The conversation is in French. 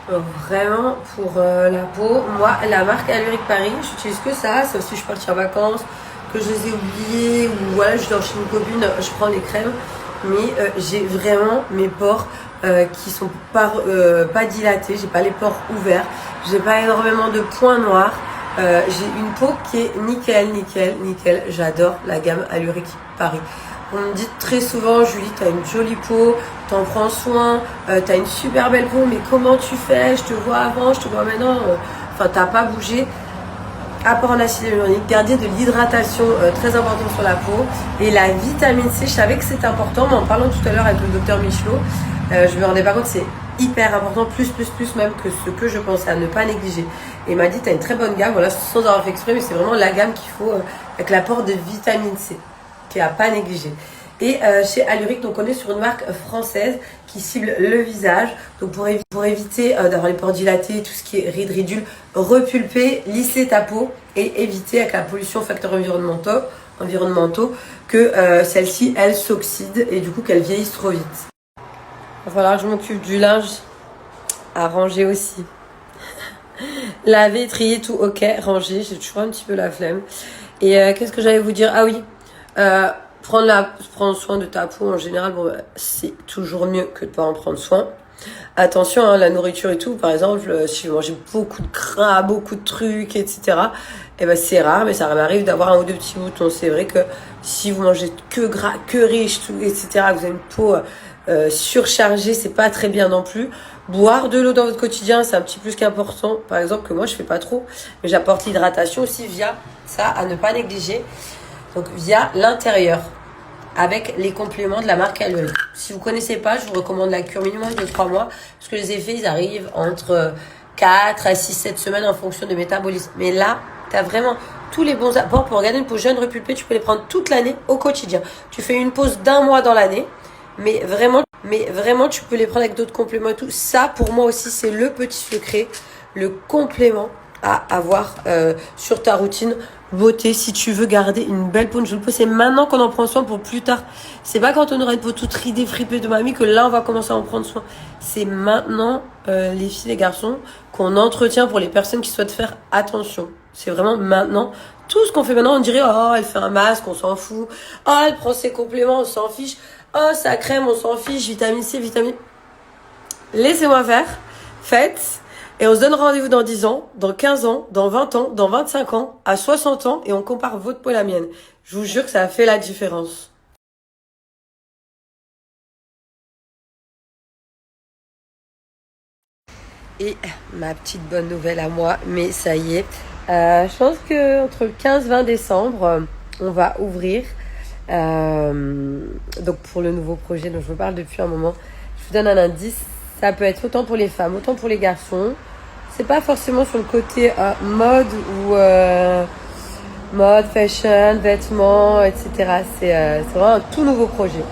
Vraiment, pour la peau, moi, la marque Alluric Paris, j'utilise que ça. Sauf si je suis partie en vacances, que je les ai oubliés, ou voilà, je dors chez une copine, je prends les crèmes. Mais j'ai vraiment mes pores qui sont pas dilatés, j'ai pas les pores ouverts, j'ai pas énormément de points noirs. J'ai une peau qui est nickel, nickel, nickel. J'adore la gamme Alluric Paris. On me dit très souvent, Julie, t'as une jolie peau, t'en prends soin, t'as une super belle peau, mais comment tu fais? Je te vois avant, je te vois maintenant. Enfin, t'as pas bougé. Apport en acide hyaluronique, garder de l'hydratation très important sur la peau. Et la vitamine C, je savais que c'était important, mais en parlant tout à l'heure avec le docteur Michelot, je me rendais pas compte, c'est hyper important, plus même que ce que je pensais à ne pas négliger. Et il m'a dit, t'as une très bonne gamme, voilà, sans avoir fait exprès, mais c'est vraiment la gamme qu'il faut avec l'apport de vitamine C, qui est à pas négliger. Et chez Alluric, donc on est sur une marque française qui cible le visage. Donc pour éviter d'avoir les pores dilatés, tout ce qui est rides, ridules, repulper, lisser ta peau et éviter avec la pollution facteurs environnementaux que celle-ci, elle s'oxyde et du coup qu'elle vieillisse trop vite. Il va falloir que je m'occupe du linge à ranger aussi. Laver, trier, tout ok, ranger, j'ai toujours un petit peu la flemme. Et qu'est-ce que j'allais vous dire? Ah oui, prendre soin de ta peau en général, bon, c'est toujours mieux que de pas en prendre soin. Attention, hein, la nourriture et tout, par exemple, si je mangeais beaucoup de gras, beaucoup de trucs, etc., eh ben, c'est rare, mais ça m'arrive d'avoir un ou deux petits boutons. C'est vrai que si vous mangez que gras, que riche, tout, etc., vous avez une peau surchargée, c'est pas très bien non plus. Boire de l'eau dans votre quotidien, c'est un petit plus qu'important. Par exemple, que moi, je fais pas trop, mais j'apporte l'hydratation aussi via ça, à ne pas négliger. Donc, via l'intérieur, avec les compléments de la marque Alluric. Si vous connaissez pas, je vous recommande la cure minimum de 3 mois, parce que les effets, ils arrivent entre 4 à 6, 7 semaines en fonction de métabolisme. Mais là, tu as vraiment tous les bons apports pour garder une peau jeune, repulpée. Tu peux les prendre toute l'année au quotidien. Tu fais une pause d'1 mois dans l'année, mais vraiment, tu peux les prendre avec d'autres compléments et tout. Ça, pour moi aussi, c'est le petit secret, le complément à avoir sur ta routine beauté. Si tu veux garder une belle peau, c'est maintenant qu'on en prend soin pour plus tard. C'est pas quand on aura une peau toute ridée, fripée de mamie que là on va commencer à en prendre soin. C'est maintenant, les filles, les garçons, qu'on entretient pour les personnes qui souhaitent faire attention. C'est vraiment maintenant. Tout ce qu'on fait maintenant, on dirait, oh, elle fait un masque, on s'en fout. Oh, elle prend ses compléments, on s'en fiche. Oh, sa crème, on s'en fiche. Vitamine C, vitamine... Laissez-moi faire. Faites. Et on se donne rendez-vous dans 10 ans, dans 15 ans, dans 20 ans, dans 25 ans, à 60 ans, et on compare votre peau et la mienne. Je vous jure que ça a fait la différence. Et ma petite bonne nouvelle à moi, mais ça y est, je pense que entre le 15-20 décembre, on va ouvrir. Donc pour le nouveau projet dont je vous parle depuis un moment, je vous donne un indice. Ça peut être autant pour les femmes, autant pour les garçons. C'est pas forcément sur le côté mode ou mode, fashion, vêtements, etc. C'est vraiment un tout nouveau projet.